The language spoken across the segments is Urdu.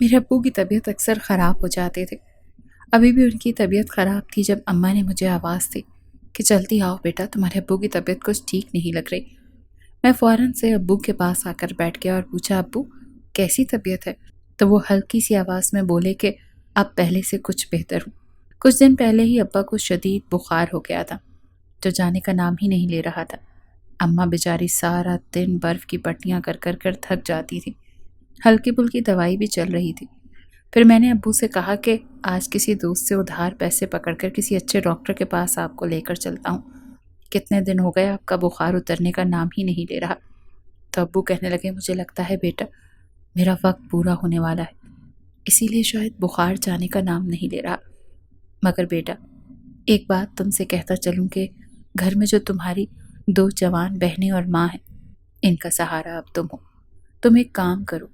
میرے ابو کی طبیعت اکثر خراب ہو جاتے تھے۔ ابھی بھی ان کی طبیعت خراب تھی جب اماں نے مجھے آواز دی کہ جلدی آؤ بیٹا، تمہارے ابو کی طبیعت کچھ ٹھیک نہیں لگ رہی۔ میں فوراً سے ابو کے پاس آ کر بیٹھ گیا اور پوچھا، ابو کیسی طبیعت ہے؟ تو وہ ہلکی سی آواز میں بولے کہ اب پہلے سے کچھ بہتر ہوں۔ کچھ دن پہلے ہی ابا کو شدید بخار ہو گیا تھا جو جانے کا نام ہی نہیں لے رہا تھا۔ اماں بیچاری سارا دن برف کی پٹیاں کر کر کر تھک جاتی تھی۔ ہلکی پھلکی دوائی بھی چل رہی تھی۔ پھر میں نے ابو سے کہا کہ آج کسی دوست سے ادھار پیسے پکڑ کر کسی اچھے ڈاکٹر کے پاس آپ کو لے کر چلتا ہوں۔ کتنے دن ہو گئے آپ کا بخار اترنے کا نام ہی نہیں لے رہا۔ تو ابو کہنے لگے، مجھے لگتا ہے بیٹا میرا وقت پورا ہونے والا ہے، اسی لیے شاید بخار جانے کا نام نہیں لے رہا۔ مگر بیٹا ایک بات تم سے کہتا چلوں کہ گھر میں جو تمہاری 2 جوان بہنیں اور ماں ہیں، ان کا سہارا اب تم ہو۔ تم ایک کام کرو،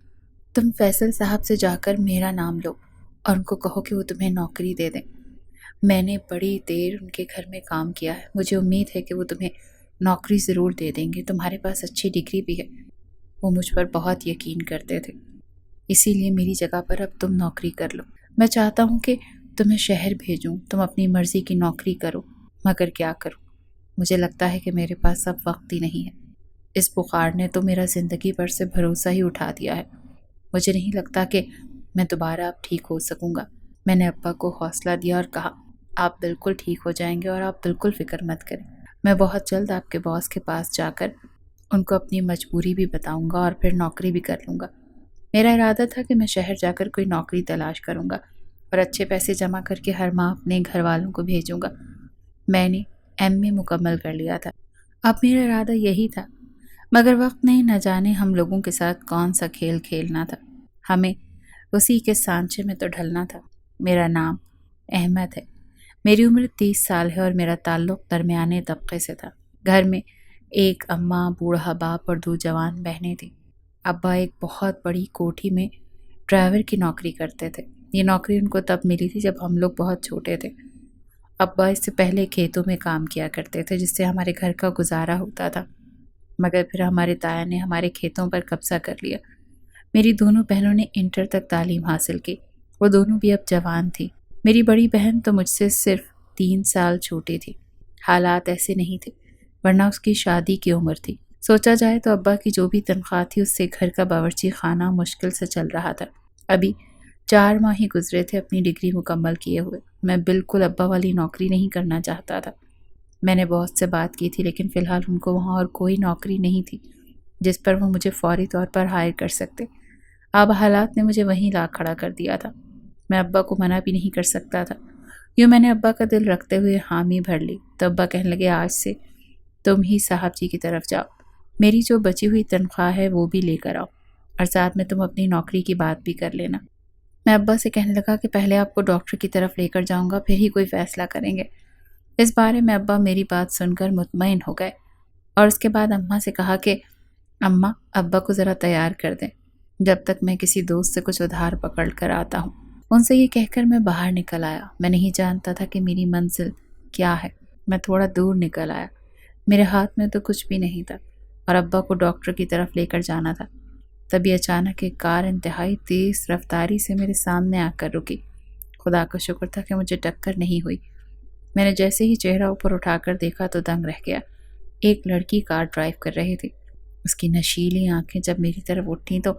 تم فیصل صاحب سے جا کر میرا نام لو اور ان کو کہو کہ وہ تمہیں نوکری دے دیں۔ میں نے بڑی دیر ان کے گھر میں کام کیا ہے، مجھے امید ہے کہ وہ تمہیں نوکری ضرور دے دیں گے۔ تمہارے پاس اچھی ڈگری بھی ہے۔ وہ مجھ پر بہت یقین کرتے تھے، اسی لیے میری جگہ پر اب تم نوکری کر لو۔ میں چاہتا ہوں کہ تمہیں شہر بھیجوں، تم اپنی مرضی کی نوکری کرو، مگر کیا کروں؟ مجھے لگتا ہے کہ میرے پاس اب وقت ہی نہیں ہے۔ اس بخار نے تو میرا زندگی پر سے بھروسہ ہی اٹھا دیا ہے۔ مجھے نہیں لگتا کہ میں دوبارہ اب ٹھیک ہو سکوں گا۔ میں نے ابا کو حوصلہ دیا اور کہا، آپ بالکل ٹھیک ہو جائیں گے اور آپ بالکل فکر مت کریں۔ میں بہت جلد آپ کے باس کے پاس جا کر ان کو اپنی مجبوری بھی بتاؤں گا اور پھر نوکری بھی کر لوں گا۔ میرا ارادہ تھا کہ میں شہر جا کر کوئی نوکری تلاش کروں گا اور اچھے پیسے جمع کر کے ہر ماہ اپنے گھر والوں کو بھیجوں گا۔ میں نے ایم اے مکمل کر لیا تھا۔ اب میرا ارادہ یہی تھا، مگر وقت نے نہ جانے ہم لوگوں کے ساتھ کون سا کھیل کھیلنا تھا۔ ہمیں اسی کے سانچے میں تو ڈھلنا تھا۔ میرا نام احمد ہے، میری عمر 30 سال ہے اور میرا تعلق درمیانے طبقے سے تھا۔ گھر میں ایک اماں، بوڑھا باپ اور 2 جوان بہنیں تھیں۔ ابا ایک بہت بڑی کوٹھی میں ڈرائیور کی نوکری کرتے تھے۔ یہ نوکری ان کو تب ملی تھی جب ہم لوگ بہت چھوٹے تھے۔ ابا اس سے پہلے کھیتوں میں کام کیا کرتے تھے جس سے ہمارے گھر کا گزارا ہوتا تھا، مگر پھر ہمارے تایا نے ہمارے کھیتوں پر قبضہ کر لیا۔ میری دونوں بہنوں نے انٹر تک تعلیم حاصل کی، وہ دونوں بھی اب جوان تھی۔ میری بڑی بہن تو مجھ سے صرف 3 سال چھوٹی تھی۔ حالات ایسے نہیں تھے ورنہ اس کی شادی کی عمر تھی۔ سوچا جائے تو ابا کی جو بھی تنخواہ تھی اس سے گھر کا باورچی خانہ مشکل سے چل رہا تھا۔ ابھی 4 ماہ ہی گزرے تھے اپنی ڈگری مکمل کیے ہوئے۔ میں بالکل ابا والی نوکری نہیں کرنا چاہتا تھا۔ میں نے باس سے بات کی تھی لیکن فی الحال ان کو وہاں اور کوئی نوکری نہیں تھی جس پر وہ مجھے فوری طور پر ہائر کر سکتے۔ اب حالات نے مجھے وہیں لا کھڑا کر دیا تھا۔ میں ابا کو منع بھی نہیں کر سکتا تھا۔ یوں میں نے ابا کا دل رکھتے ہوئے حامی بھر لی تو ابا کہنے لگے، آج سے تم ہی صاحب جی کی طرف جاؤ، میری جو بچی ہوئی تنخواہ ہے وہ بھی لے کر آؤ اور ساتھ میں تم اپنی نوکری کی بات بھی کر لینا۔ میں ابا سے کہنے لگا کہ پہلے آپ کو ڈاکٹر کی طرف لے کر جاؤں گا، پھر ہی کوئی فیصلہ کریں گے۔ اس بارے میں ابا میری بات سن کر مطمئن ہو گئے اور اس کے بعد اماں سے کہا کہ اماں ابا کو ذرا تیار کر دیں جب تک میں کسی دوست سے کچھ ادھار پکڑ کر آتا ہوں۔ ان سے یہ کہہ کر میں باہر نکل آیا۔ میں نہیں جانتا تھا کہ میری منزل کیا ہے۔ میں تھوڑا دور نکل آیا، میرے ہاتھ میں تو کچھ بھی نہیں تھا اور ابا کو ڈاکٹر کی طرف لے کر جانا تھا۔ تبھی اچانک ایک کار انتہائی تیز رفتاری سے میرے سامنے آ کر رکی۔ خدا کا شکر تھا کہ مجھے ٹکر نہیں ہوئی۔ میں نے جیسے ہی چہرہ اوپر اٹھا کر دیکھا تو دنگ رہ گیا۔ ایک لڑکی کار ڈرائیو کر رہی تھی۔ اس کی نشیلی آنکھیں جب میری طرف اٹھیں تو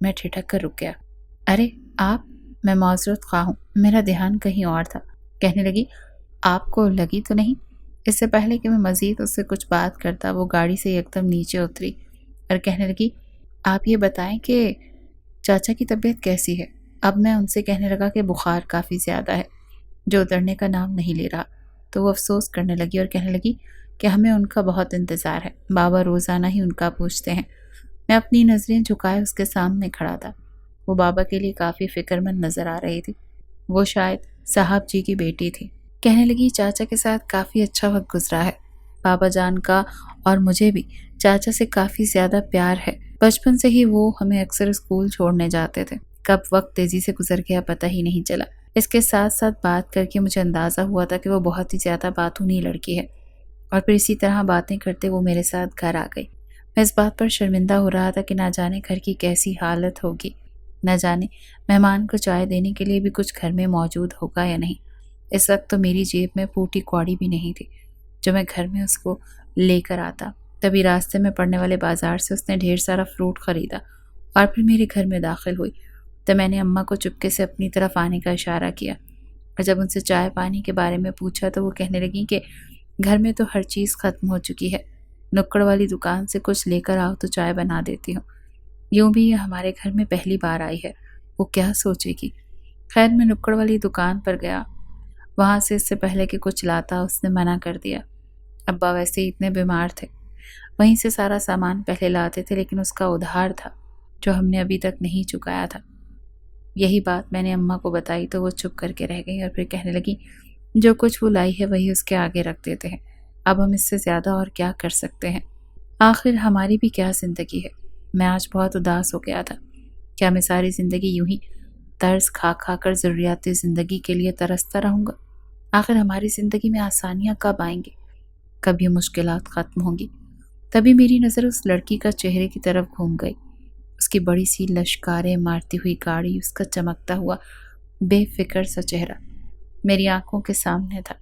میں ٹھٹک کر رک گیا۔ ارے آپ، میں معذرت خواہ ہوں، میرا دھیان کہیں اور تھا۔ کہنے لگی، آپ کو لگی تو نہیں؟ اس سے پہلے کہ میں مزید اس سے کچھ بات کرتا وہ گاڑی سے یکدم نیچے اتری اور کہنے لگی، آپ یہ بتائیں کہ چاچا کی طبیعت کیسی ہے؟ اب میں ان سے کہنے لگا کہ بخار کافی زیادہ ہے جو اترنے کا نام نہیں لے رہا، تو وہ افسوس کرنے لگی اور کہنے لگی کہ ہمیں ان کا بہت انتظار ہے، بابا روزانہ ہی ان کا پوچھتے ہیں۔ میں اپنی نظریں جھکائے اس کے سامنے کھڑا تھا۔ وہ بابا کے لیے کافی فکر مند نظر آ رہی تھی۔ وہ شاید صاحب جی کی بیٹی تھی۔ کہنے لگی، چاچا کے ساتھ کافی اچھا وقت گزرا ہے، بابا جان کا اور مجھے بھی چاچا سے کافی زیادہ پیار ہے۔ بچپن سے ہی وہ ہمیں اکثر اسکول چھوڑنے جاتے تھے، کب وقت تیزی سے گزر گیا پتہ ہی نہیں چلا۔ اس کے ساتھ ساتھ بات کر کے مجھے اندازہ ہوا تھا کہ وہ بہت ہی زیادہ باتونی لڑکی ہے، اور پھر اسی طرح باتیں کرتے وہ میرے ساتھ گھر آ گئی۔ میں اس بات پر شرمندہ ہو رہا تھا کہ نہ جانے گھر کی کیسی حالت ہوگی۔ نہ جانے مہمان کو چائے دینے کے لیے بھی کچھ گھر میں موجود ہوگا یا نہیں۔ اس وقت تو میری جیب میں پھوٹی کوڑی بھی نہیں تھی جو میں گھر میں اس کو لے کر آتا۔ تبھی راستے میں پڑنے والے بازار سے اس نے ڈھیر سارا فروٹ خریدا اور پھر میرے گھر میں داخل ہوئی۔ تو میں نے اماں کو چپکے سے اپنی طرف آنے کا اشارہ کیا، اور جب ان سے چائے پانی کے بارے میں پوچھا تو وہ کہنے لگیں کہ گھر میں تو ہر چیز ختم ہو چکی ہے، نکڑ والی دکان سے کچھ لے کر آؤ تو چائے بنا دیتی ہوں۔ یوں بھی یہ ہمارے گھر میں پہلی بار آئی ہے، وہ کیا سوچے گی۔ خیر میں نکڑ والی دکان پر گیا، وہاں سے اس سے پہلے کہ کچھ لاتا اس نے منع کر دیا۔ ابا ویسے ہی اتنے بیمار تھے، وہیں سے سارا سامان پہلے لاتے تھے، لیکن اس کا ادھار تھا جو ہم نے ابھی تک نہیں چکایا تھا۔ یہی بات میں نے اماں کو بتائی تو وہ چپ کر کے رہ گئی اور پھر کہنے لگی جو کچھ وہ لائی ہے وہی اس کے آگے رکھ دیتے ہیں، اب ہم اس سے زیادہ اور کیا کر سکتے ہیں۔ آخر ہماری بھی کیا زندگی ہے۔ میں آج بہت اداس ہو گیا تھا۔ کیا میں ساری زندگی یوں ہی طرز کھا کھا کر ضروریات زندگی کے لیے ترستا رہوں گا؟ آخر ہماری زندگی میں آسانیاں کب آئیں گی؟ کب یہ مشکلات ختم ہوں گی؟ تبھی میری نظر اس لڑکی کا چہرے کی طرف گھوم گئی۔ اس کی بڑی سی لشکاریں مارتی ہوئی گاڑی، اس کا چمکتا ہوا بے فکر سا چہرہ میری آنکھوں کے سامنے تھا۔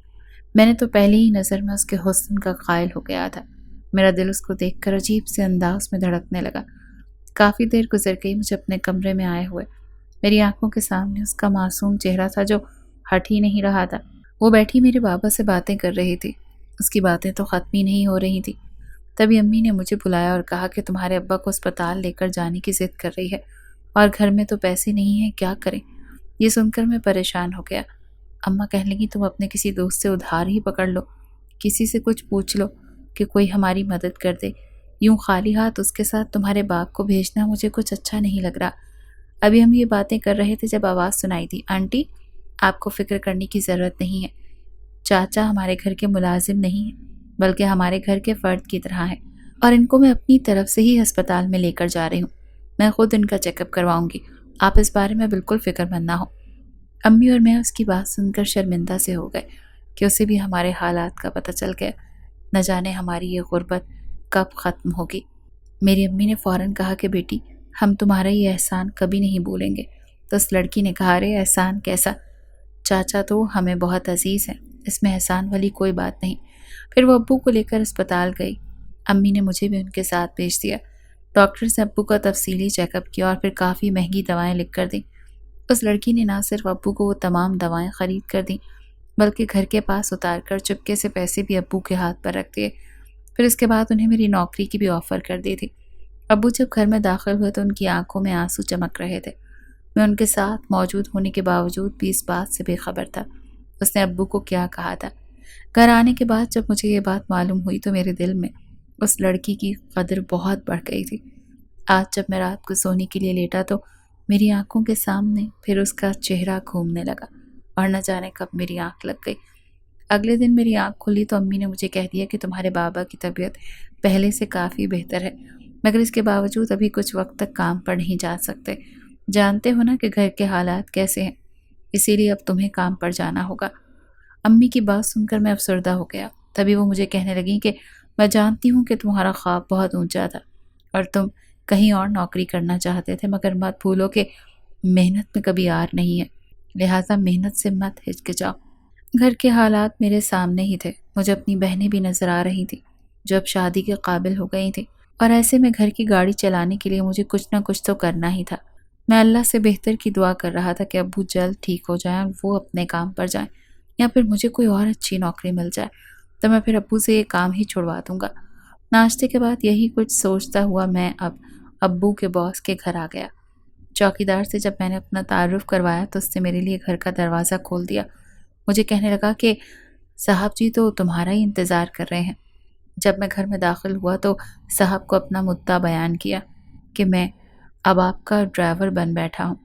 میں نے تو پہلی ہی نظر میں اس کے حسن کا قائل ہو گیا تھا۔ میرا دل اس کو دیکھ کر عجیب سے انداز میں دھڑکنے لگا۔ کافی دیر گزر گئی مجھے اپنے کمرے میں آئے ہوئے۔ میری آنکھوں کے سامنے اس کا معصوم چہرہ تھا جو ہٹ ہی نہیں رہا تھا۔ وہ بیٹھی میرے بابا سے باتیں کر رہی تھی، اس کی باتیں تو ختم ہی نہیں ہو رہی تھی۔ تبھی امی نے مجھے بلایا اور کہا کہ تمہارے ابا کو اسپتال لے کر جانے کی ضد کر رہی ہے اور گھر میں تو پیسے نہیں ہیں، کیا کریں؟ یہ سن کر میں پریشان ہو گیا۔ اماں کہنے لگی تم اپنے کسی دوست سے ادھار ہی پکڑ لو، کسی سے کچھ پوچھ لو کہ کوئی ہماری مدد کر دے۔ یوں خالی ہاتھ اس کے ساتھ تمہارے باپ کو بھیجنا مجھے کچھ اچھا نہیں لگ رہا۔ ابھی ہم یہ باتیں کر رہے تھے جب آواز سنائی دی، آنٹی آپ کو فکر کرنے کی ضرورت نہیں ہے، چاچا ہمارے گھر کے ملازم نہیں ہیں بلکہ ہمارے گھر کے فرد کی طرح ہیں، اور ان کو میں اپنی طرف سے ہی ہسپتال میں لے کر جا رہی ہوں۔ میں خود ان کا چیک اپ کرواؤں گی، آپ اس بارے میں بالکل فکر مند نہ ہو۔ امی اور میں اس کی بات سن کر شرمندہ سے ہو گئے کہ اسے بھی ہمارے حالات کا پتہ چل گیا۔ نہ جانے ہماری یہ غربت کب ختم ہوگی۔ میری امی نے فوراً کہا کہ بیٹی ہم تمہارا یہ احسان کبھی نہیں بھولیں گے۔ تو اس لڑکی نے کہا ارے احسان کیسا، چاچا تو ہمیں بہت عزیز ہیں، اس میں احسان والی کوئی بات نہیں۔ پھر وہ ابو کو لے کر اسپتال گئی۔ امی نے مجھے بھی ان کے ساتھ بھیج دیا۔ ڈاکٹر سے ابو کا تفصیلی چیک اپ کیا اور پھر کافی مہنگی دوائیں لکھ کر دیں۔ اس لڑکی نے نہ صرف ابو کو وہ تمام دوائیں خرید کر دیں بلکہ گھر کے پاس اتار کر چپکے سے پیسے بھی ابو کے ہاتھ پر رکھ دیے۔ پھر اس کے بعد انہیں میری نوکری کی بھی آفر کر دی تھی۔ ابو جب گھر میں داخل ہوئے تو ان کی آنکھوں میں آنسو چمک رہے تھے۔ میں ان کے ساتھ موجود ہونے کے باوجود بھی اس بات سے بے خبر تھا اس نے ابو کو کیا کہا تھا۔ گھر آنے کے بعد جب مجھے یہ بات معلوم ہوئی تو میرے دل میں اس لڑکی کی قدر بہت بڑھ گئی تھی۔ آج جب میں رات کو سونے کے لیے لیٹا تو میری آنکھوں کے سامنے پھر اس کا چہرہ گھومنے لگا اور نہ جانے کب میری آنکھ لگ گئی۔ اگلے دن میری آنکھ کھلی تو امی نے مجھے کہہ دیا کہ تمہارے بابا کی طبیعت پہلے سے کافی بہتر ہے، مگر اس کے باوجود ابھی کچھ وقت تک کام پر نہیں جا سکتے۔ جانتے ہو نا کہ گھر کے حالات کیسے ہیں، اسی لیے اب تمہیں کام پر جانا ہوگا۔ امی کی بات سن کر میں افسردہ ہو گیا۔ تبھی وہ مجھے کہنے لگیں کہ میں جانتی ہوں کہ تمہارا خواب بہت اونچا تھا اور تم کہیں اور نوکری کرنا چاہتے تھے، مگر مت بھولو کہ محنت میں کبھی آر نہیں ہے، لہٰذا محنت سے مت ہچکچاؤ۔ گھر کے حالات میرے سامنے ہی تھے، مجھے اپنی بہنیں بھی نظر آ رہی تھیں جو اب شادی کے قابل ہو گئی تھیں، اور ایسے میں گھر کی گاڑی چلانے کے لیے مجھے کچھ نہ کچھ تو کرنا ہی تھا۔ میں اللہ سے بہتر کی دعا کر رہا تھا کہ ابو جلد ٹھیک ہو جائیں اور وہ اپنے کام پر جائیں، یا پھر مجھے کوئی اور اچھی نوکری مل جائے تو میں پھر ابو سے یہ کام ہی چھڑوا دوں گا۔ ناشتے کے بعد یہی کچھ سوچتا ہوا میں اب ابو کے باس کے گھر آ گیا۔ چوکیدار سے جب میں نے اپنا تعارف کروایا تو اس نے میرے لیے گھر کا دروازہ کھول دیا۔ مجھے کہنے لگا کہ صاحب جی تو تمہارا ہی انتظار کر رہے ہیں۔ جب میں گھر میں داخل ہوا تو صاحب کو اپنا مدعا بیان کیا کہ میں اب آپ کا ڈرائیور بن بیٹھا ہوں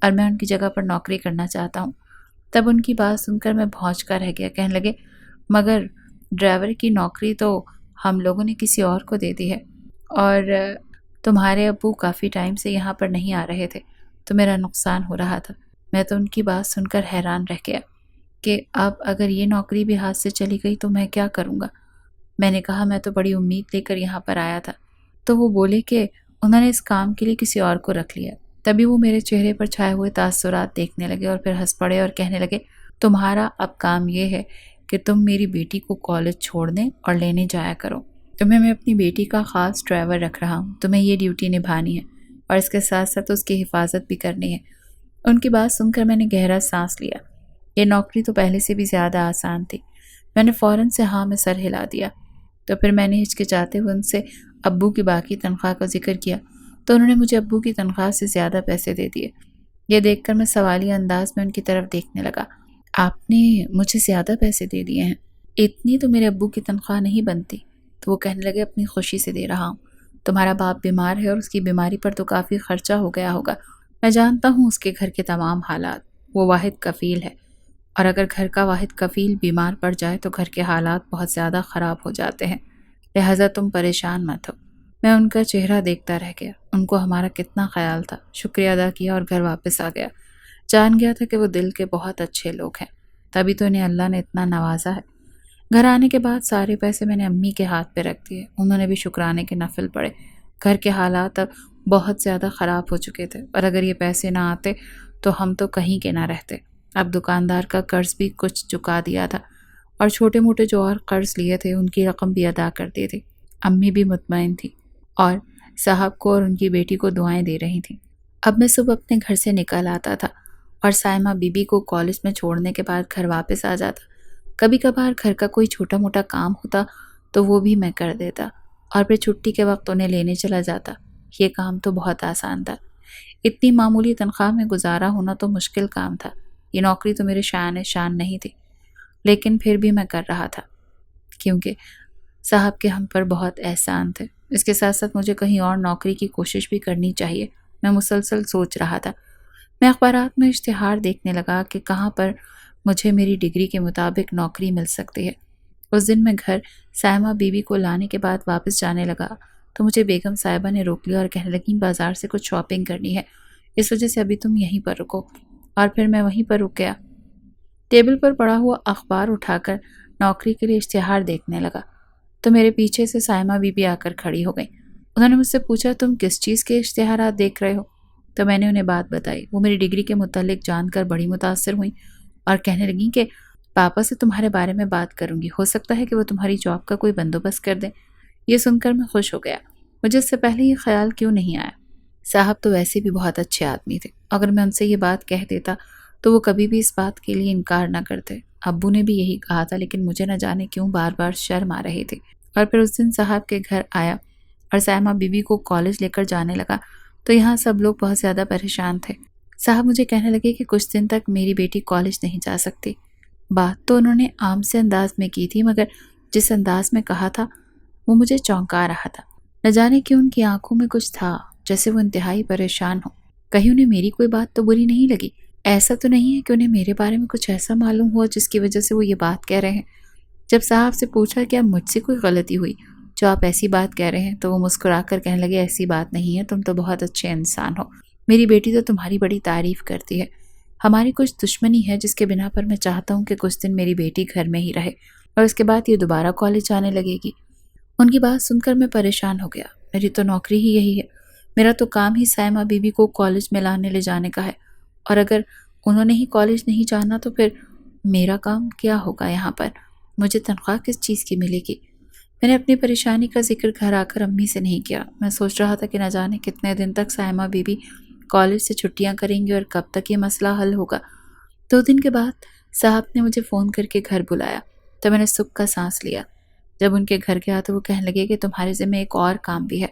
اور میں ان کی جگہ پر نوکری کرنا چاہتا ہوں۔ تب ان کی بات سن کر میں بھونچ کر رہ گیا۔ کہنے لگے مگر ڈرائیور کی نوکری تو ہم لوگوں نے کسی اور کو دے دی ہے، اور تمہارے ابو کافی ٹائم سے یہاں پر نہیں آ رہے تھے تو میرا نقصان ہو رہا تھا۔ میں تو ان کی بات سن کر حیران رہ گیا کہ اب اگر یہ نوکری بھی ہاتھ سے چلی گئی تو میں کیا کروں گا۔ میں نے کہا میں تو بڑی امید لے کر یہاں پر آیا تھا۔ تو وہ بولے کہ انہوں نے اس کام کے لیے کسی اور کو رکھ لیا، تبھی وہ میرے چہرے پر چھائے ہوئے تاثرات دیکھنے لگے اور پھر ہنس پڑے اور کہنے لگے، تمہارا اب کام یہ ہے کہ تم میری بیٹی کو کالج چھوڑنے اور لینے جایا کرو۔ تمہیں میں اپنی بیٹی کا خاص ڈرائیور رکھ رہا ہوں، تمہیں یہ ڈیوٹی نبھانی ہے اور اس کے ساتھ ساتھ اس کی حفاظت بھی کرنی ہے۔ ان کی بات سن کر میں نے گہرا سانس لیا۔ یہ نوکری تو پہلے سے بھی زیادہ آسان تھی۔ میں نے فوراً سے ہاں میں سر ہلا دیا۔ تو پھر میں نے ہچکچاتے ہوئے ان سے ابو کی باقی تنخواہ کا ذکر کیا تو انہوں نے مجھے ابو کی تنخواہ سے زیادہ پیسے دے دیے۔ یہ دیکھ کر میں سوالیہ انداز میں ان کی طرف دیکھنے لگا۔ آپ نے مجھے زیادہ پیسے دے دیے ہیں؟ اتنی تو میرے ابو کی تنخواہ نہیں بنتی۔ تو وہ کہنے لگے، اپنی خوشی سے دے رہا ہوں۔ تمہارا باپ بیمار ہے اور اس کی بیماری پر تو کافی خرچہ ہو گیا ہوگا۔ میں جانتا ہوں اس کے گھر کے تمام حالات۔ وہ واحد کفیل ہے اور اگر گھر کا واحد کفیل بیمار پڑ جائے تو گھر کے حالات بہت زیادہ خراب ہو جاتے ہیں، لہٰذا تم پریشان مت ہو۔ میں ان کا چہرہ دیکھتا رہ گیا۔ ان کو ہمارا کتنا خیال تھا۔ شکریہ ادا کیا اور گھر واپس آ گیا۔ جان گیا تھا کہ وہ دل کے بہت اچھے لوگ ہیں، تبھی تو انہیں اللہ نے اتنا نوازا ہے۔ گھر آنے کے بعد سارے پیسے میں نے امی کے ہاتھ پہ رکھ دیے۔ انہوں نے بھی شکرانے کے نفل پڑے۔ گھر کے حالات اب بہت زیادہ خراب ہو چکے تھے اور اگر یہ پیسے نہ آتے تو ہم تو کہیں کے نہ رہتے۔ اب دکاندار کا قرض بھی کچھ چکا دیا تھا اور چھوٹے موٹے جو اور قرض لیے تھے ان کی رقم بھی ادا کر دی تھی۔ امی بھی مطمئن تھی اور صاحب کو اور ان کی بیٹی کو دعائیں دے رہی تھیں۔ اب میں صبح اپنے گھر سے نکل آتا تھا اور سائمہ بی بی کو کالج میں چھوڑنے کے بعد گھر واپس آ جاتا۔ کبھی کبھار گھر کا کوئی چھوٹا موٹا کام ہوتا تو وہ بھی میں کر دیتا اور پھر چھٹی کے وقت انہیں لینے چلا جاتا۔ یہ کام تو بہت آسان تھا۔ اتنی معمولی تنخواہ میں گزارا ہونا تو مشکل کام تھا۔ یہ نوکری تو میرے شان نہیں تھی، لیکن پھر بھی میں کر رہا تھا کیونکہ صاحب کے ہم پر بہت احسان تھے۔ اس کے ساتھ ساتھ مجھے کہیں اور نوکری کی کوشش بھی کرنی چاہیے۔ میں مسلسل سوچ رہا تھا۔ میں اخبارات میں اشتہار دیکھنے لگا کہ کہاں پر مجھے میری ڈگری کے مطابق نوکری مل سکتی ہے۔ اس دن میں گھر سائمہ بی بی کو لانے کے بعد واپس جانے لگا تو مجھے بیگم صاحبہ نے روک لیا اور کہنے لگیں، بازار سے کچھ شاپنگ کرنی ہے، اس وجہ سے ابھی تم یہیں پر رکو۔ اور پھر میں وہیں پر رک گیا۔ ٹیبل پر پڑا ہوا اخبار اٹھا کر نوکری کے لیے اشتہار دیکھنے لگا تو میرے پیچھے سے سائمہ بی بی آ کر کھڑی ہو گئی۔ انہوں نے مجھ سے پوچھا، تم کس چیز کے اشتہارات دیکھ رہے ہو؟ تو میں نے انہیں بات بتائی۔ وہ میری ڈگری کے متعلق جان کر بڑی متاثر ہوئیں اور کہنے لگیں کہ پاپا سے تمہارے بارے میں بات کروں گی، ہو سکتا ہے کہ وہ تمہاری جاب کا کوئی بندوبست کر دیں۔ یہ سن کر میں خوش ہو گیا۔ مجھے اس سے پہلے یہ خیال کیوں نہیں آیا؟ صاحب تو ویسے بھی بہت اچھے آدمی تھے۔ اگر میں ان سے یہ بات کہہ دیتا تو وہ کبھی بھی اس بات کے لیے انکار نہ کرتے۔ ابو نے بھی یہی کہا تھا، لیکن مجھے نہ جانے کیوں بار بار شرم آ رہی تھی۔ اور پھر اس دن صاحب کے گھر آیا اور سائمہ بی بی کو کالج لے کر جانے لگا تو یہاں سب لوگ بہت زیادہ پریشان تھے۔ صاحب مجھے کہنے لگے کہ کچھ دن تک میری بیٹی کالج نہیں جا سکتی۔ بات تو انہوں نے عام سے انداز میں کی تھی، مگر جس انداز میں کہا تھا وہ مجھے چونکا رہا تھا۔ نہ جانے کہ ان کی آنکھوں میں کچھ تھا، جیسے وہ انتہائی پریشان ہو۔ کہیں انہیں میری کوئی بات تو بری نہیں لگی؟ ایسا تو نہیں ہے کہ انہیں میرے بارے میں کچھ ایسا معلوم ہوا جس کی وجہ سے وہ یہ بات کہہ رہے ہیں؟ جب صاحب سے پوچھا کہ اب مجھ سے کوئی غلطی ہوئی جو آپ ایسی بات کہہ رہے ہیں تو وہ مسکرا کر کہنے لگے، ایسی بات نہیں ہے، تم تو بہت اچھے انسان ہو، میری بیٹی تو تمہاری بڑی تعریف کرتی ہے۔ ہماری کچھ دشمنی ہے جس کے بنا پر میں چاہتا ہوں کہ کچھ دن میری بیٹی گھر میں ہی رہے اور اس کے بعد یہ دوبارہ کالج جانے لگے گی۔ ان کی بات سن کر میں پریشان ہو گیا۔ میری تو نوکری ہی یہی ہے، میرا تو کام ہی سائمہ بی بی کو کالج میں لانے لے جانے کا ہے، اور اگر انہوں نے ہی کالج نہیں جانا تو پھر میرا کام کیا ہوگا یہاں پر؟ مجھے تنخواہ کس چیز کی ملے گی؟ میں نے اپنی پریشانی کا ذکر گھر آ کر امی سے نہیں کیا۔ میں سوچ رہا تھا کہ نہ جانے کتنے دن تک سائمہ بی بی کالج سے چھٹیاں کریں گی اور کب تک یہ مسئلہ حل ہوگا۔ 2 دن کے بعد صاحب نے مجھے فون کر کے گھر بلایا تو میں نے سکھ کا سانس لیا۔ جب ان کے گھر گیا تو وہ کہنے لگے کہ تمہارے ذمہ ایک اور کام بھی ہے۔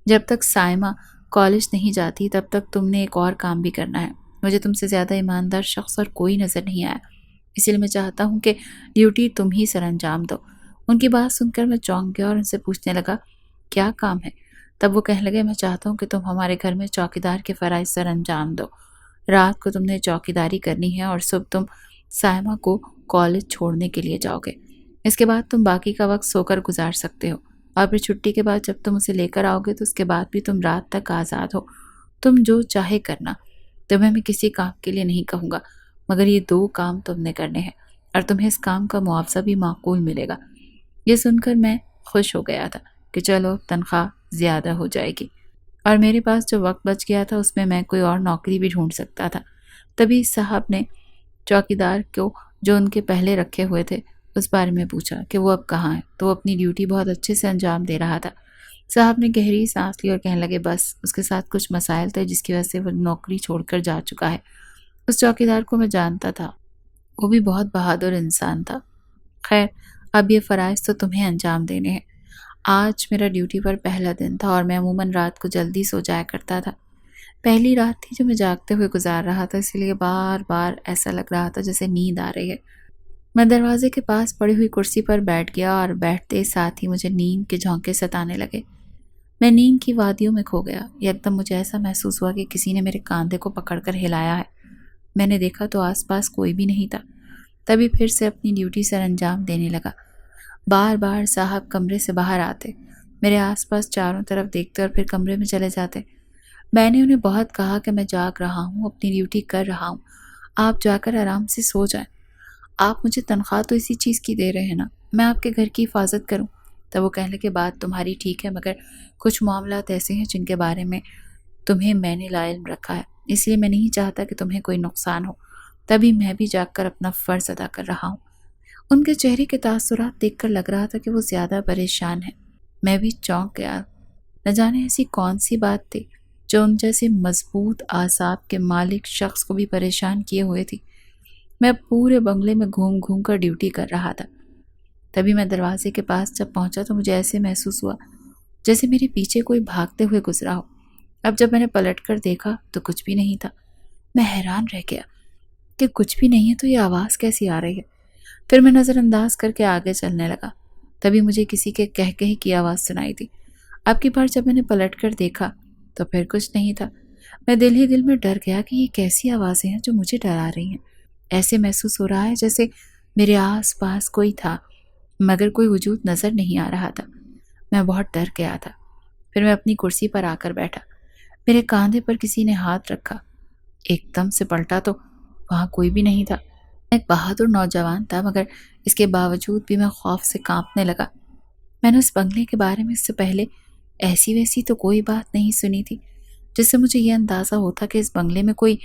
جب تک سائمہ کالج نہیں جاتی تب تک تم نے ایک اور کام بھی کرنا ہے۔ مجھے تم سے زیادہ ایماندار شخص اور کوئی نظر نہیں آیا، اسی لیے میں چاہتا ہوں کہ ڈیوٹی تم ہی سر انجام دو۔ ان کی بات سن کر میں چونک گیا اور ان سے پوچھنے لگا، کیا کام ہے؟ تب وہ کہنے لگے، میں چاہتا ہوں کہ تم ہمارے گھر میں چوکیدار کے فرائض سر انجام دو۔ رات کو تم نے چوکیداری کرنی ہے اور صبح تم سائمہ کو کالج چھوڑنے کے لیے جاؤ گے۔ اس کے بعد تم باقی کا وقت سو کر گزار سکتے ہو، اور پھر چھٹی کے بعد جب تم اسے لے کر آؤ گے تو اس کے بعد بھی تم رات تک آزاد ہو۔ تم جو چاہے کرنا، تمہیں میں کسی کام کے لیے نہیں کہوں گا، مگر یہ 2 کام تم نے کرنے ہیں اور تمہیں اس کام کا معاوضہ بھی معقول ملے گا۔ یہ سن کر میں خوش ہو گیا تھا کہ چلو تنخواہ زیادہ ہو جائے گی۔ اور میرے پاس جو وقت بچ گیا تھا اس میں کوئی اور نوکری بھی ڈھونڈ سکتا تھا۔ تبھی صاحب نے چوکیدار کو جو ان کے پہلے رکھے ہوئے تھے اس بارے میں پوچھا کہ وہ اب کہاں ہے، تو وہ اپنی ڈیوٹی بہت اچھے سے انجام دے رہا تھا۔ صاحب نے گہری سانس لی اور کہنے لگے بس اس کے ساتھ کچھ مسائل تھے جس کی وجہ سے وہ نوکری چھوڑ کر جا چکا ہے۔ اس چوکیدار کو میں جانتا تھا، وہ بھی بہت بہادر انسان تھا۔ خیر، اب یہ فرائض تو تمہیں انجام دینے ہیں۔ آج میرا ڈیوٹی پر پہلا دن تھا اور میں عموماً رات کو جلدی سو جایا کرتا تھا۔ پہلی رات تھی جو میں جاگتے ہوئے گزار رہا تھا، اس لیے بار بار ایسا لگ رہا تھا جیسے نیند آ رہی ہے۔ میں دروازے کے پاس پڑی ہوئی کرسی پر بیٹھ گیا اور بیٹھتے ساتھ ہی مجھے نیند کے جھونکے ستانے لگے۔ میں نیند کی وادیوں میں کھو گیا۔ یکدم مجھے ایسا محسوس ہوا کہ کسی نے میرے کاندھے کو پکڑ کر ہلایا ہے۔ میں نے دیکھا تو آس پاس کوئی بھی نہیں تھا۔ تبھی پھر سے اپنی ڈیوٹی سر انجام دینے لگا۔ بار بار صاحب کمرے سے باہر آتے، میرے آس پاس چاروں طرف دیکھتے اور پھر کمرے میں چلے جاتے۔ میں نے انہیں بہت کہا کہ میں جاگ رہا ہوں، اپنی ڈیوٹی کر رہا ہوں، آپ جا کر آرام سے سو جائیں۔ آپ مجھے تنخواہ تو اسی چیز کی دے رہے ہیں نا، میں آپ کے گھر کی حفاظت کروں۔ تب وہ کہنے لگے بات تمہاری ٹھیک ہے، مگر کچھ معاملات ایسے ہیں جن کے بارے میں تمہیں میں نے لاعلم رکھا ہے، اس لیے میں نہیں چاہتا کہ تمہیں کوئی نقصان ہو، تبھی میں بھی جاگ کر اپنا فرض ادا کر رہا ہوں۔ ان کے چہرے کے تاثرات دیکھ کر لگ رہا تھا کہ وہ زیادہ پریشان ہیں۔ میں بھی چونک گیا، نہ جانے ایسی کون سی بات تھی جو ان جیسے مضبوط اعصاب کے مالک شخص کو بھی پریشان کیے ہوئے تھی۔ میں پورے بنگلے میں گھوم گھوم کر ڈیوٹی کر رہا تھا۔ تبھی میں دروازے کے پاس جب پہنچا تو مجھے ایسے محسوس ہوا جیسے میرے پیچھے کوئی بھاگتے ہوئے گزرا ہو۔ اب جب میں نے پلٹ کر دیکھا تو کچھ بھی نہیں تھا۔ میں حیران رہ گیا کہ کچھ بھی نہیں ہے تو یہ آواز کیسی آ رہی ہے۔ پھر میں نظر انداز کر کے آگے چلنے لگا۔ تبھی مجھے کسی کے کہے کی آواز سنائی دی۔ اب کی بار جب میں نے پلٹ کر دیکھا تو پھر کچھ نہیں تھا۔ میں دل ہی دل میں ڈر گیا کہ یہ کیسی آوازیں ہیں جو مجھے ڈرا رہی ہیں۔ ایسے محسوس ہو رہا ہے جیسے میرے آس پاس کوئی تھا مگر کوئی وجود نظر نہیں آ رہا تھا۔ میں بہت ڈر گیا تھا۔ پھر میں اپنی کرسی پر آ کر بیٹھا۔ میرے کاندھے پر کسی نے ہاتھ رکھا۔ ایک دم سے پلٹا تو وہاں کوئی بھی نہیں تھا۔ ایک بہادر نوجوان تھا مگر اس کے باوجود بھی میں خوف سے کانپنے لگا۔ میں نے اس بنگلے کے بارے میں اس سے پہلے ایسی ویسی تو کوئی بات نہیں سنی تھی جس سے مجھے یہ اندازہ ہوتا کہ اس بنگلے میں کوئی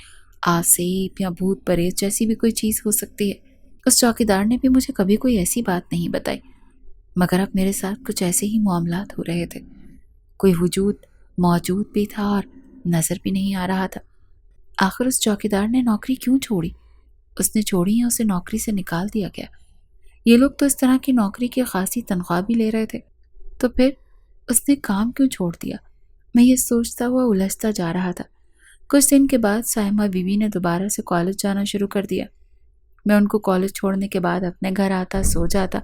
آسیب یا بھوت پریت جیسی بھی کوئی چیز ہو سکتی ہے۔ اس چوکیدار نے بھی مجھے کبھی کوئی ایسی بات نہیں بتائی، مگر اب میرے ساتھ کچھ ایسے ہی معاملات ہو رہے تھے۔ کوئی وجود موجود بھی تھا اور نظر بھی نہیں آ رہا تھا۔ آخر اس چوکیدار نے نوکری کیوں چھوڑی؟ اس نے چھوڑی یا اسے نوکری سے نکال دیا گیا؟ یہ لوگ تو اس طرح کی نوکری کی خاصی تنخواہ بھی لے رہے تھے، تو پھر اس نے کام کیوں چھوڑ دیا؟ میں یہ سوچتا ہوا الجھتا جا رہا تھا۔ کچھ دن کے بعد سائمہ بیوی نے دوبارہ سے کالج جانا شروع کر دیا۔ میں ان کو کالج چھوڑنے کے بعد اپنے گھر آتا، سو جاتا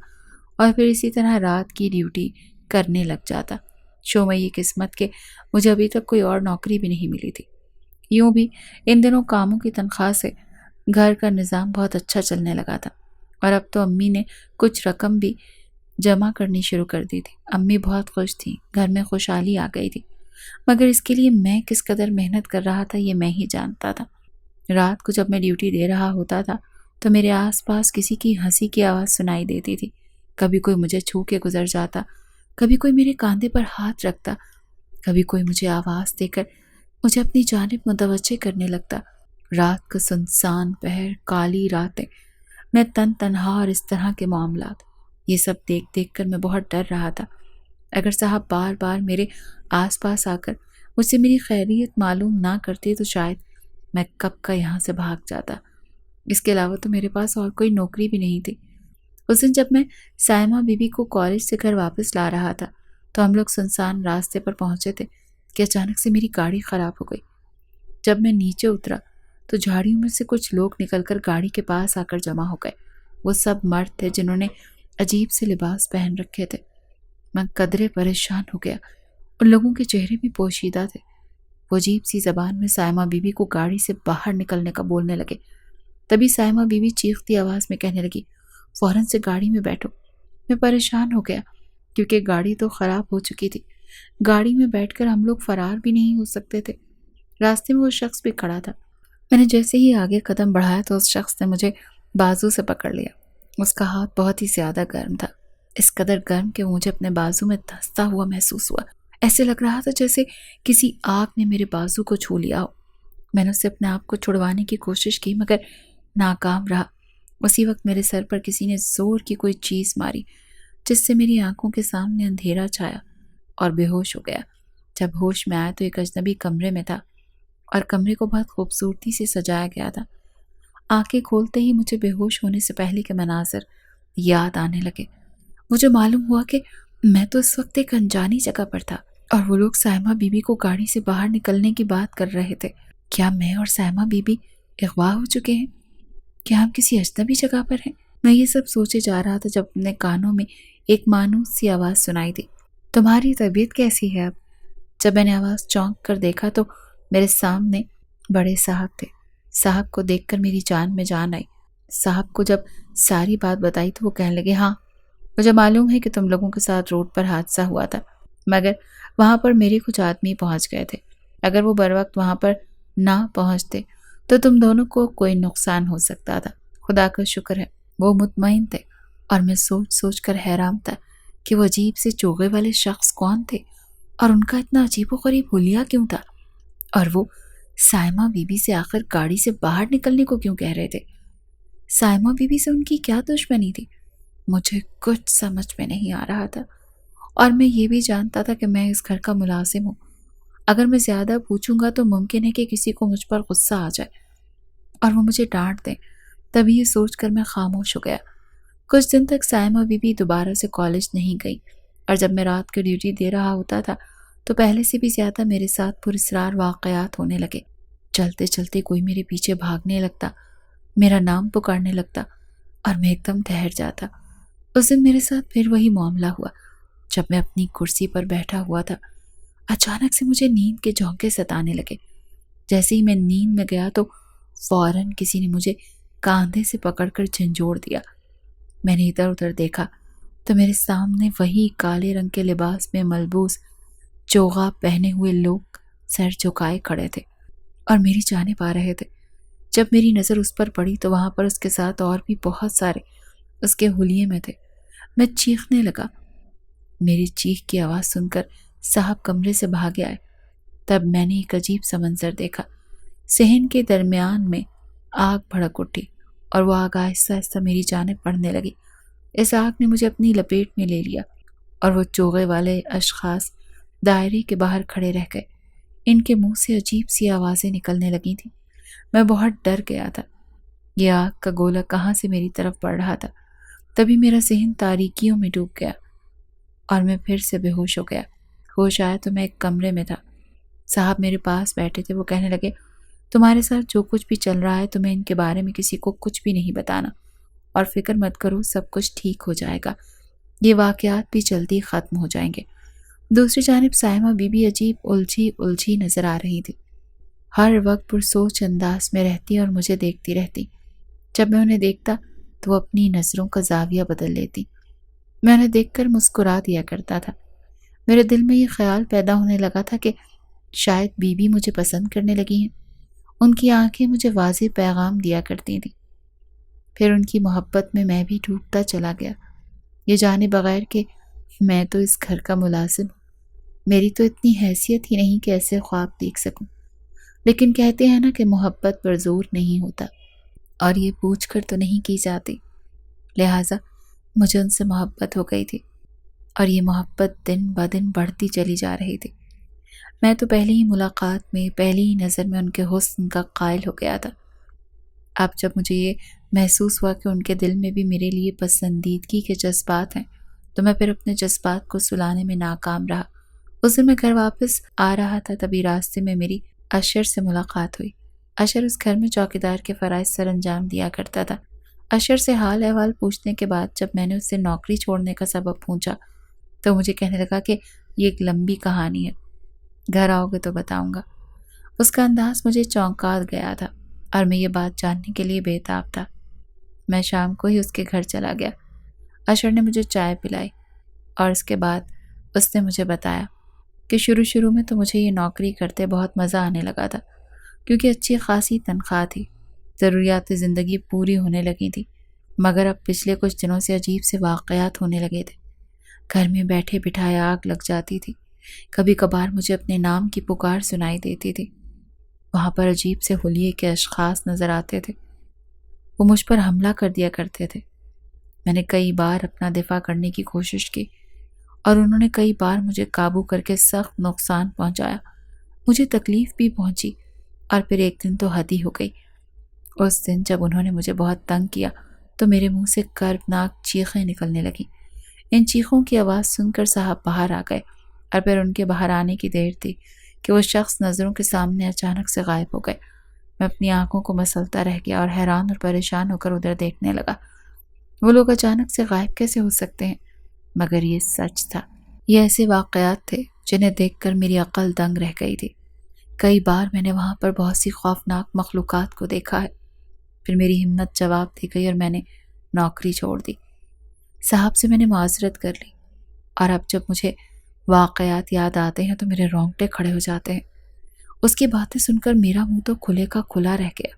اور پھر اسی طرح رات کی ڈیوٹی کرنے لگ جاتا۔ شو میں یہ قسمت کہ مجھے ابھی تک کوئی اور نوکری بھی نہیں ملی تھی۔ یوں بھی ان دنوں کاموں کی تنخواہ سے گھر کا نظام بہت اچھا چلنے لگا تھا، اور اب تو امی نے کچھ رقم بھی جمع کرنی شروع کر دی تھی۔ امی بہت خوش تھیں، گھر میں خوشحالی آ گئی تھی، مگر اس کے لیے میں کس قدر محنت کر رہا تھا یہ میں ہی جانتا تھا۔ رات کو جب میں ڈیوٹی دے رہا ہوتا تھا تو میرے آس پاس کسی کی ہنسی کی آواز سنائی دیتی تھی۔ کبھی کوئی مجھے چھو کے گزر جاتا، کبھی کوئی میرے کاندھے پر ہاتھ رکھتا، کبھی کوئی مجھے آواز دے کر مجھے اپنی جانب متوجہ کرنے لگتا۔ رات کا سنسان پہر، کالی راتیں، میں تنہا اور اس طرح کے معاملات، یہ سب دیکھ دیکھ کر میں بہت ڈر رہا تھا۔ اگر صاحب بار بار میرے آس پاس آ کر مجھ سے میری خیریت معلوم نہ کرتے تو شاید میں کب کا یہاں سے بھاگ جاتا۔ اس کے علاوہ تو میرے پاس اور کوئی نوکری بھی نہیں تھی۔ اس دن جب میں سائمہ بیوی کو کالج سے گھر واپس لا رہا تھا تو ہم لوگ سنسان راستے پر پہنچے تھے کہ اچانک سے میری گاڑی خراب ہو گئی۔ جب میں نیچے اترا تو جھاڑیوں میں سے کچھ لوگ نکل کر گاڑی کے پاس آ کر جمع ہو گئے۔ وہ سب مرد تھے جنہوں نے عجیب سے لباس پہن رکھے تھے۔ میں قدرے پریشان ہو گیا۔ ان لوگوں کے چہرے بھی پوشیدہ تھے۔ وہ عجیب سی زبان میں سائمہ بیوی کو گاڑی سے باہر نکلنے کا بولنے لگے۔ تبھی سائمہ بیوی چیختی آواز میں کہنے لگی، فوراً سے گاڑی میں بیٹھو۔ میں پریشان ہو گیا کیونکہ گاڑی تو خراب ہو چکی تھی۔ گاڑی میں بیٹھ کر ہم لوگ فرار بھی نہیں ہو سکتے تھے۔ راستے میں وہ شخص بھی کھڑا تھا۔ میں نے جیسے ہی آگے قدم بڑھایا تو اس شخص نے مجھے بازو سے پکڑ لیا۔ اس کا ہاتھ بہت ہی زیادہ گرم تھا، اس قدر گرم کہ مجھے اپنے بازو میں دھنستا ہوا محسوس ہوا۔ ایسے لگ رہا تھا جیسے کسی آگ نے میرے بازو کو چھو لیا ہو۔ میں نے اس سے اپنے آپ کو چھڑوانے کی کوشش کی مگر ناکام رہا۔ اسی وقت میرے سر پر کسی نے زور کی کوئی چیز ماری جس سے میری آنکھوں کے سامنے اندھیرا چھایا اور بے ہوش ہو گیا۔ جب ہوش میں آیا تو ایک اجنبی کمرے میں تھا اور کمرے کو بہت خوبصورتی سے سجایا گیا تھا۔ آنکھیں کھولتے ہی مجھے بے ہوش ہونے سے پہلے کے مناظر یاد آنے لگے۔ مجھے معلوم ہوا کہ میں تو اس وقت ایک انجانی جگہ پر تھا اور وہ لوگ سائمہ بی بی کو گاڑی سے باہر نکلنے کی بات کر رہے تھے۔ کیا میں اور سائمہ بی بی اغوا ہو چکے ہیں؟ کیا ہم کسی اجنبی جگہ پر ہیں؟ میں یہ سب سوچے جا رہا تھا جب اپنے کانوں میں ایک مانوس سی آواز سنائی دی، تمہاری طبیعت کیسی ہے اب؟ جب میں نے آواز چونک کر دیکھا تو میرے سامنے بڑے صاحب تھے۔ صاحب کو دیکھ کر میری جان میں جان آئی۔ صاحب کو جب ساری بات بتائی تو وہ کہنے لگے، ہاں مجھے معلوم ہے کہ تم لوگوں کے ساتھ روڈ پر حادثہ ہوا تھا، مگر وہاں پر میرے کچھ آدمی پہنچ گئے تھے۔ اگر وہ بر وقت وہاں پر نہ پہنچتے تو تم دونوں کو کوئی نقصان ہو سکتا تھا۔ خدا کا شکر ہے وہ مطمئن تھے، اور میں سوچ سوچ کر حیران تھا کہ وہ عجیب سے چوغے والے شخص کون تھے اور ان کا اتنا عجیب و غریب حلیہ کیوں تھا، اور وہ سائمہ بی بی سے آخر گاڑی سے باہر نکلنے کو کیوں کہہ رہے تھے؟ سائمہ بی بی سے ان کی کیا دشمنی تھی؟ مجھے کچھ سمجھ میں نہیں آ رہا تھا، اور میں یہ بھی جانتا تھا کہ میں اس گھر کا ملازم ہوں۔ اگر میں زیادہ پوچھوں گا تو ممکن ہے کہ کسی کو مجھ پر غصہ آ جائے اور وہ مجھے ڈانٹ دیں۔ تبھی یہ سوچ کر میں خاموش ہو گیا۔ کچھ دن تک سائمہ بی بی دوبارہ سے کالج نہیں گئی، اور جب میں رات کی ڈیوٹی دے رہا ہوتا تھا تو پہلے سے بھی زیادہ میرے ساتھ پراسرار واقعات ہونے لگے۔ چلتے چلتے کوئی میرے پیچھے بھاگنے لگتا، میرا نام پکارنے لگتا اور میں ایک دم ٹھہر جاتا۔ اس دن میرے ساتھ پھر وہی معاملہ ہوا۔ جب میں اپنی کرسی پر بیٹھا ہوا تھا، اچانک سے مجھے نیند کے جھونکے ستانے لگے۔ جیسے ہی میں نیند میں گیا تو فوراً کسی نے مجھے کاندھے سے پکڑ کر جھنجھوڑ دیا۔ میں نے ادھر ادھر دیکھا تو میرے سامنے وہی کالے رنگ کے لباس میں ملبوس چوغا پہنے ہوئے لوگ سر جھکائے کھڑے تھے اور میری جانب آ رہے تھے۔ جب میری نظر اس پر پڑی تو وہاں پر اس کے ساتھ اور بھی بہت سارے اس کے حلیے میں تھے۔ میں چیخنے لگا۔ میری چیخ کی آواز سن کر صاحب کمرے سے بھاگے آئے۔ تب میں نے ایک عجیب سا منظر دیکھا۔ صحن کے درمیان میں آگ بھڑک اٹھی اور وہ آگ آہستہ آہستہ میری جانب بڑھنے لگی۔ اس آگ نے مجھے اپنی لپیٹ میں لے لیا اور وہ چوغے والے اشخاص دائرے کے باہر کھڑے رہ گئے۔ ان کے منہ سے عجیب سی آوازیں نکلنے لگی تھیں۔ میں بہت ڈر گیا تھا۔ یہ آگ کا گولہ کہاں سے میری طرف بڑھ رہا تھا۔ تبھی میرا ذہن تاریکیوں میں ڈوب گیا اور میں پھر سے بے ہوش ہو گیا۔ ہوش آیا تو میں ایک کمرے میں تھا۔ صاحب میرے پاس بیٹھے تھے۔ وہ کہنے لگے، تمہارے ساتھ جو کچھ بھی چل رہا ہے تمہیں ان کے بارے میں کسی کو کچھ بھی نہیں بتانا، اور فکر مت کرو، سب کچھ ٹھیک ہو جائے گا۔ یہ واقعات بھی جلدی ختم ہو جائیں گے۔ دوسری جانب سائمہ بی بی عجیب الجھی نظر آ رہی تھی۔ ہر وقت پرسوچ انداز میں رہتی اور مجھے دیکھتی رہتی۔ جب میں انہیں دیکھتا تو وہ اپنی نظروں کا زاویہ بدل لیتی۔ میں انہیں دیکھ کر مسکرا دیا کرتا تھا۔ میرے دل میں یہ خیال پیدا ہونے لگا تھا کہ شاید بی بی مجھے پسند کرنے لگی ہیں۔ ان کی آنکھیں مجھے واضح پیغام دیا کرتی تھیں۔ پھر ان کی محبت میں میں بھی ڈوبتا چلا گیا، یہ جانے بغیر کہ میں تو اس گھر کا ملازم ہوں۔ میری تو اتنی حیثیت ہی نہیں کہ ایسے خواب دیکھ سکوں، لیکن کہتے ہیں نا کہ محبت پر زور نہیں ہوتا، اور یہ پوچھ کر تو نہیں کی جاتی۔ لہٰذا مجھے ان سے محبت ہو گئی تھی، اور یہ محبت دن بدن بڑھتی چلی جا رہی تھی۔ میں تو پہلی ہی ملاقات میں، پہلی ہی نظر میں ان کے حسن کا قائل ہو گیا تھا۔ اب جب مجھے یہ محسوس ہوا کہ ان کے دل میں بھی میرے لیے پسندیدگی کے جذبات ہیں تو میں پھر اپنے جذبات کو سلانے میں ناکام رہا۔ اس دن میں گھر واپس آ رہا تھا، تبھی راستے میں میری اشر سے ملاقات ہوئی۔ اشر اس گھر میں چوکیدار کے فرائض سر انجام دیا کرتا تھا۔ اشر سے حال احوال پوچھنے کے بعد جب میں نے اس سے نوکری چھوڑنے کا سبب پوچھا تو مجھے کہنے لگا کہ یہ ایک لمبی کہانی ہے، گھر آؤ گے تو بتاؤں گا۔ اس کا انداز مجھے چونکا گیا تھا اور میں یہ بات جاننے کے لیے بے تاب تھا۔ میں شام کو ہی اس کے گھر چلا گیا۔ اشر نے مجھے چائے پلائی اور اس کے بعد اس نے مجھے بتایا کہ شروع میں تو مجھے یہ نوکری کرتے بہت مزہ آنے لگا تھا، کیونکہ اچھی خاصی تنخواہ تھی، ضروریات زندگی پوری ہونے لگی تھی، مگر اب پچھلے کچھ دنوں سے عجیب سے واقعات ہونے لگے تھے۔ گھر میں بیٹھے بٹھائے آگ لگ جاتی تھی، کبھی کبھار مجھے اپنے نام کی پکار سنائی دیتی تھی۔ وہاں پر عجیب سے حلیے کے اشخاص نظر آتے تھے۔ وہ مجھ پر حملہ کر دیا کرتے تھے۔ میں نے کئی بار اپنا دفاع کرنے کی کوشش کی اور انہوں نے کئی بار مجھے قابو کر کے سخت نقصان پہنچایا۔ مجھے تکلیف بھی پہنچی اور پھر ایک دن تو حد ہی ہو گئی۔ اس دن جب انہوں نے مجھے بہت تنگ کیا تو میرے منہ سے کربناک چیخیں نکلنے لگیں۔ ان چیخوں کی آواز سن کر صاحب باہر آ گئے اور پھر ان کے باہر آنے کی دیر تھی کہ وہ شخص نظروں کے سامنے اچانک سے غائب ہو گئے۔ میں اپنی آنکھوں کو مسلتا رہ گیا اور حیران اور پریشان ہو کر ادھر دیکھنے لگا۔ وہ لوگ اچانک سے غائب کیسے ہو سکتے ہیں؟ مگر یہ سچ تھا۔ یہ ایسے واقعات تھے جنہیں دیکھ کر میری عقل دنگ رہ گئی تھی۔ کئی بار میں نے وہاں پر بہت سی خوفناک مخلوقات کو دیکھا ہے۔ پھر میری ہمت جواب دے گئی اور میں نے نوکری چھوڑ دی۔ صاحب سے میں نے معذرت کر لی اور اب جب مجھے واقعات یاد آتے ہیں تو میرے رونگٹے کھڑے ہو جاتے ہیں۔ اس کی باتیں سن کر میرا منہ تو کھلے کا کھلا رہ گیا۔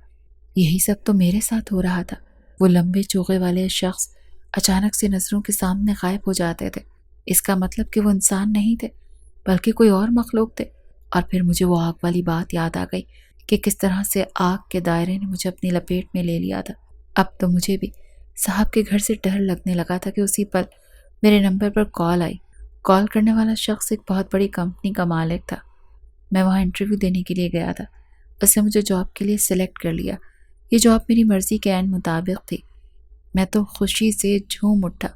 یہی سب تو میرے ساتھ ہو رہا تھا۔ وہ لمبے چوغے والے شخص اچانک سے نظروں کے سامنے غائب ہو جاتے تھے۔ اس کا مطلب کہ وہ انسان نہیں تھے بلکہ کوئی اور مخلوق تھے۔ اور پھر مجھے وہ آگ والی بات یاد آ گئی کہ کس طرح سے آگ کے دائرے نے مجھے اپنی لپیٹ میں لے لیا تھا۔ اب تو مجھے بھی صاحب کے گھر سے ڈر لگنے لگا تھا کہ اسی پل میرے نمبر پر کال آئی۔ کال کرنے والا شخص ایک بہت بڑی کمپنی کا مالک تھا۔ میں وہاں انٹرویو دینے کے لیے گیا تھا۔ اس نے مجھے جاب کے لیے سلیکٹ کر لیا۔ یہ جاب میری مرضی کے عین مطابق تھی۔ میں تو خوشی سے جھوم اٹھا،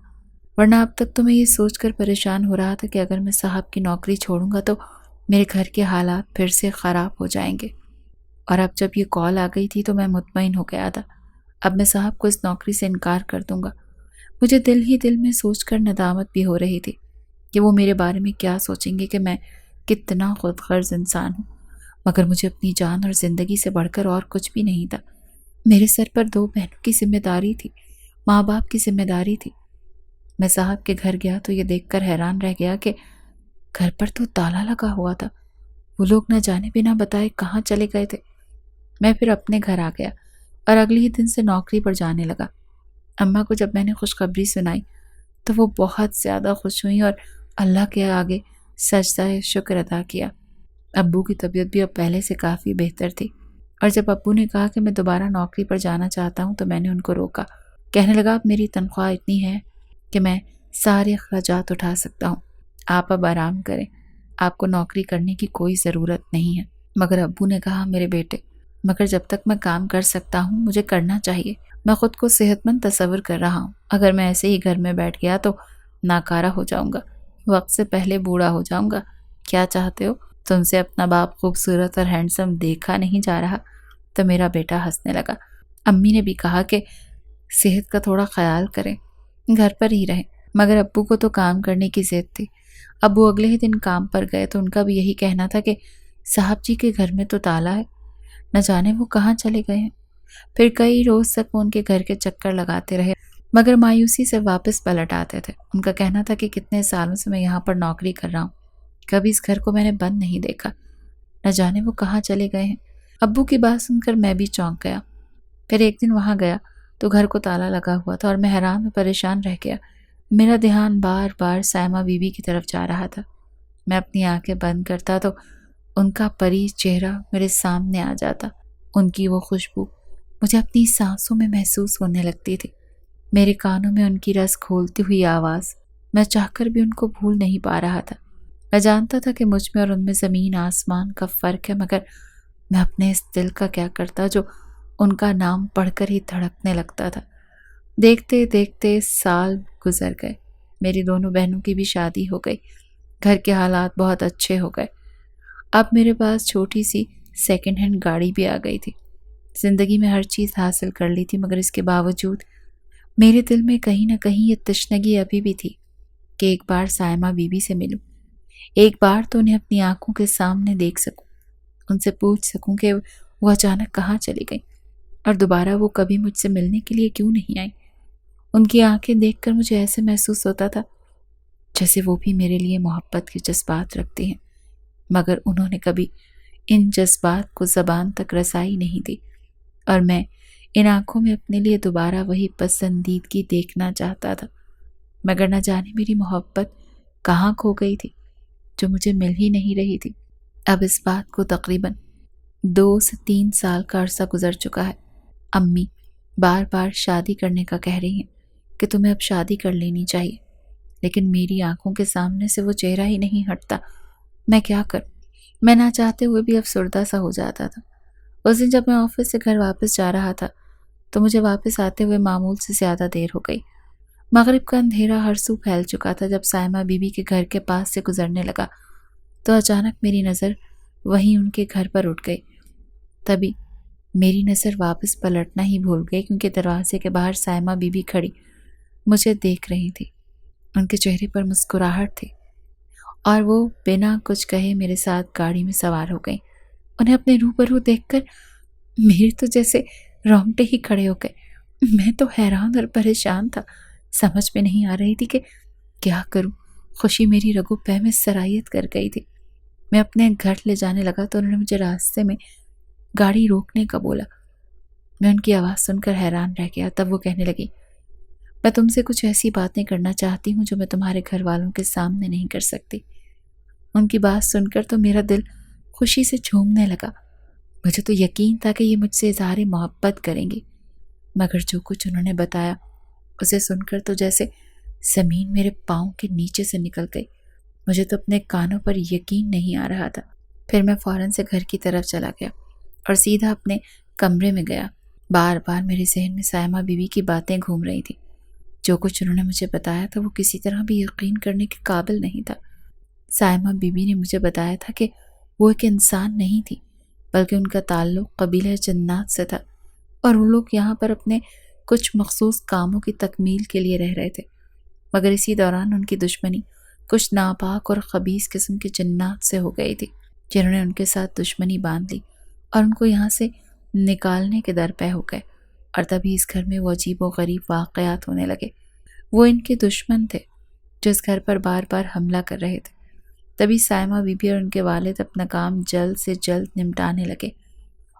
ورنہ اب تک تو میں یہ سوچ کر پریشان ہو رہا تھا کہ اگر میں صاحب کی نوکری چھوڑوں گا تو میرے گھر کے حالات پھر سے خراب ہو جائیں گے۔ اور اب جب یہ کال آ گئی تھی تو میں مطمئن ہو گیا تھا۔ اب میں صاحب کو اس نوکری سے انکار کر دوں گا۔ مجھے دل ہی دل میں سوچ کر ندامت بھی ہو رہی تھی کہ وہ میرے بارے میں کیا سوچیں گے کہ میں کتنا خود غرض انسان ہوں۔ مگر مجھے اپنی جان اور زندگی سے بڑھ کر اور کچھ بھی نہیں تھا۔ میرے سر پر 2 بہنوں کی ذمہ داری تھی، ماں باپ کی ذمہ داری تھی۔ میں صاحب کے گھر گیا تو یہ دیکھ کر حیران رہ گیا کہ گھر پر تو تالا لگا ہوا تھا۔ وہ لوگ نہ جانے بنا بتائے کہاں چلے گئے تھے۔ میں پھر اپنے گھر آ گیا اور اگلے ہی دن سے نوکری پر جانے لگا۔ اماں کو جب میں نے خوشخبری سنائی تو وہ بہت زیادہ خوش ہوئیں اور اللہ کے آگے سجدہ شکر ادا کیا۔ ابو کی طبیعت بھی اب پہلے سے کافی بہتر تھی، اور جب ابو نے کہا کہ میں دوبارہ نوکری پر جانا چاہتا ہوں تو میں نے ان کو روکا۔ کہنے لگا اب میری تنخواہ اتنی ہے کہ میں سارے اخراجات اٹھا سکتا ہوں۔ آپ اب آرام کریں، آپ کو نوکری کرنے کی کوئی ضرورت نہیں ہے۔ مگر ابو نے کہا میرے بیٹے، مگر جب تک میں کام کر سکتا ہوں مجھے کرنا چاہیے۔ میں خود کو صحت مند تصور کر رہا ہوں۔ اگر میں ایسے ہی گھر میں بیٹھ گیا تو ناکارہ ہو جاؤں گا، وقت سے پہلے بوڑھا ہو جاؤں گا۔ کیا چاہتے ہو؟ تم سے اپنا باپ خوبصورت اور ہینڈسم دیکھا نہیں جا رہا؟ تو میرا بیٹا ہنسنے لگا۔ امی نے بھی کہا کہ صحت کا تھوڑا خیال کریں، گھر پر ہی رہیں۔ مگر ابو کو تو کام کرنے کی ضد تھی۔ ابو اگلے ہی دن کام پر گئے تو ان کا بھی یہی کہنا تھا کہ صاحب جی کے گھر میں تو تالا ہے، نہ جانے وہ کہاں چلے گئے ہیں۔ پھر کئی روز تک وہ ان کے گھر کے چکر لگاتے رہے، مگر مایوسی سے واپس پلٹ آتے تھے۔ ان کا کہنا تھا کہ کتنے سالوں سے میں یہاں پر نوکری کر رہا ہوں، کبھی اس گھر کو میں نے بند نہیں دیکھا، نہ جانے وہ کہاں چلے گئے ہیں۔ ابو کی بات سن کر میں بھی چونک گیا۔ پھر ایک دن وہاں گیا تو گھر کو تالا لگا ہوا تھا اور میں حیران و پریشان رہ گیا۔ میرا دھیان بار بار سائمہ بی بی کی طرف جا رہا تھا۔ میں اپنی آنکھیں بند کرتا تو ان کا پری چہرہ میرے سامنے آ جاتا۔ ان کی وہ خوشبو مجھے اپنی سانسوں میں محسوس ہونے لگتی تھی۔ میرے کانوں میں ان کی رس کھولتی ہوئی آواز، میں چاہ کر بھی ان کو بھول نہیں پا رہا تھا۔ میں جانتا تھا کہ مجھ میں اور ان میں زمین آسمان کا فرق ہے، مگر میں اپنے اس دل کا کیا کرتا جو ان کا نام پڑھ کر ہی دھڑکنے لگتا تھا۔ دیکھتے دیکھتے سال گزر گئے۔ میری دونوں بہنوں کی بھی شادی ہو گئی۔ گھر کے حالات بہت اچھے ہو گئے۔ اب میرے پاس چھوٹی سی سیکنڈ ہینڈ گاڑی بھی آ گئی تھی۔ زندگی میں ہر چیز حاصل کر لی تھی، مگر اس کے باوجود میرے دل میں کہیں نہ کہیں یہ تشنگی ابھی بھی تھی کہ ایک بار سائمہ بی بی سے ملوں، ایک بار تو انہیں اپنی آنکھوں کے سامنے دیکھ سکوں، ان سے پوچھ سکوں کہ وہ اچانک کہاں چلی گئیں اور دوبارہ وہ کبھی مجھ سے ملنے کے لیے کیوں نہیں آئیں۔ ان کی آنکھیں دیکھ کر مجھے ایسے محسوس ہوتا تھا جیسے وہ بھی میرے لیے محبت کے جذبات رکھتی ہیں، مگر انہوں نے کبھی ان جذبات کو زبان تک رسائی نہیں دی، اور میں ان آنکھوں میں اپنے لیے دوبارہ وہی پسندیدگی دیکھنا چاہتا تھا، مگر نہ جانے میری محبت کہاں کھو گئی تھی۔ جو مجھے مل ہی نہیں رہی تھی۔ اب اس بات کو تقریباً 2 سے 3 سال کا عرصہ گزر چکا ہے۔ امی بار بار شادی کرنے کا کہہ رہی ہیں کہ تمہیں اب شادی کر لینی چاہیے، لیکن میری آنکھوں کے سامنے سے وہ چہرہ ہی نہیں ہٹتا۔ میں کیا کروں؟ میں نہ چاہتے ہوئے بھی افسردہ سا ہو جاتا تھا۔ اس دن جب میں آفس سے گھر واپس جا رہا تھا تو مجھے واپس آتے ہوئے معمول سے زیادہ دیر ہو گئی۔ مغرب کا اندھیرا ہر سو پھیل چکا تھا۔ جب سائمہ بی بی کے گھر کے پاس سے گزرنے لگا تو اچانک میری نظر وہیں ان کے گھر پر اٹھ گئی۔ تبھی میری نظر واپس پلٹنا ہی بھول گئی، کیونکہ دروازے کے باہر سائمہ بی بی کھڑی مجھے دیکھ رہی تھی۔ ان کے چہرے پر مسکراہٹ تھی اور وہ بنا کچھ کہے میرے ساتھ گاڑی میں سوار ہو گئی۔ انہیں اپنے روبرو دیکھ کر میرے تو جیسے رونگٹے ہی کھڑے ہو گئے۔ میں تو حیران اور پریشان تھا، سمجھ میں نہیں آ رہی تھی کہ کیا کروں۔ خوشی میری رگوں پہ میں سرایت کر گئی تھی۔ میں اپنے گھر لے جانے لگا تو انہوں نے مجھے راستے میں گاڑی روکنے کا بولا۔ میں ان کی آواز سن کر حیران رہ گیا۔ تب وہ کہنے لگی، میں تم سے کچھ ایسی باتیں کرنا چاہتی ہوں جو میں تمہارے گھر والوں کے سامنے نہیں کر سکتی۔ ان کی بات سن کر تو میرا دل خوشی سے جھومنے لگا۔ مجھے تو یقین تھا کہ یہ مجھ سے اظہار محبت کریں گی، مگر جو کچھ انہوں نے بتایا اسے سن کر تو جیسے زمین میرے پاؤں کے نیچے سے نکل گئی۔ مجھے تو اپنے کانوں پر یقین نہیں آ رہا تھا۔ پھر میں فوراً سے گھر کی طرف چلا گیا اور سیدھا اپنے کمرے میں گیا۔ بار بار میرے ذہن میں سائمہ بی بی کی باتیں گھوم رہی تھی۔ جو کچھ انہوں نے مجھے بتایا تھا وہ کسی طرح بھی یقین کرنے کے قابل نہیں تھا۔ سائمہ بی بی نے مجھے بتایا تھا کہ وہ ایک انسان نہیں تھی، بلکہ ان کا تعلق قبیلہ جنات سے تھا اور وہ لوگ یہاں پر اپنے کچھ مخصوص کاموں کی تکمیل کے لیے رہ رہے تھے، مگر اسی دوران ان کی دشمنی کچھ ناپاک اور خبیث قسم کے جنات سے ہو گئی تھی، جنہوں نے ان کے ساتھ دشمنی باندھ لی اور ان کو یہاں سے نکالنے کے در پہ ہو گئے۔ اور تبھی اس گھر میں وہ عجیب و غریب واقعات ہونے لگے۔ وہ ان کے دشمن تھے جو اس گھر پر بار بار حملہ کر رہے تھے۔ تبھی سائمہ بی بی اور ان کے والد اپنا کام جلد سے جلد نمٹانے لگے،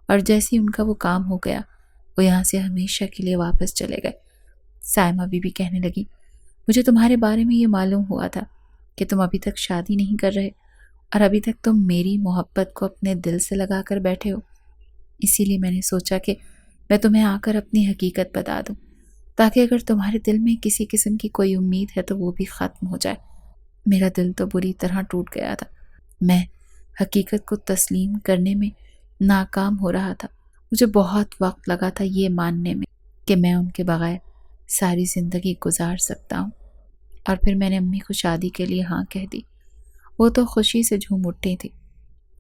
اور جیسے ان کا وہ کام ہو گیا وہ یہاں سے ہمیشہ کے لیے واپس چلے گئے۔ سائمہ بی بی کہنے لگی، مجھے تمہارے بارے میں یہ معلوم ہوا تھا کہ تم ابھی تک شادی نہیں کر رہے اور ابھی تک تم میری محبت کو اپنے دل سے لگا کر بیٹھے ہو۔ اسی لیے میں نے سوچا کہ میں تمہیں آ کر اپنی حقیقت بتا دوں، تاکہ اگر تمہارے دل میں کسی قسم کی کوئی امید ہے تو وہ بھی ختم ہو جائے۔ میرا دل تو بری طرح ٹوٹ گیا تھا۔ میں حقیقت کو تسلیم کرنے میں ناکام ہو رہا تھا۔ مجھے بہت وقت لگا تھا یہ ماننے میں کہ میں ان کے بغیر ساری زندگی گزار سکتا ہوں، اور پھر میں نے امی کو شادی کے لیے ہاں کہہ دی۔ وہ تو خوشی سے جھوم اٹھی تھی۔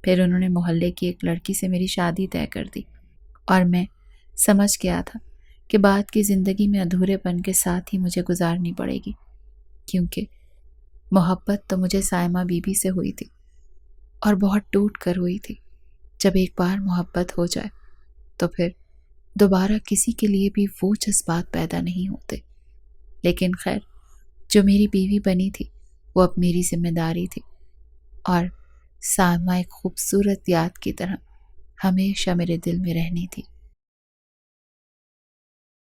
پھر انہوں نے محلے کی ایک لڑکی سے میری شادی طے کر دی، اور میں سمجھ گیا تھا کہ بعد کی زندگی میں ادھورے پن کے ساتھ ہی مجھے گزارنی پڑے گی، کیونکہ محبت تو مجھے سائمہ بی بی سے ہوئی تھی اور بہت ٹوٹ کر ہوئی تھی۔ جب ایک بار محبت ہو جائے تو پھر دوبارہ کسی کے لیے بھی وہ جذبات پیدا نہیں ہوتے۔ لیکن خیر، جو میری بیوی بنی تھی وہ اب میری ذمہ داری تھی، اور سائمہ ایک خوبصورت یاد کی طرح ہمیشہ میرے دل میں رہنی تھی۔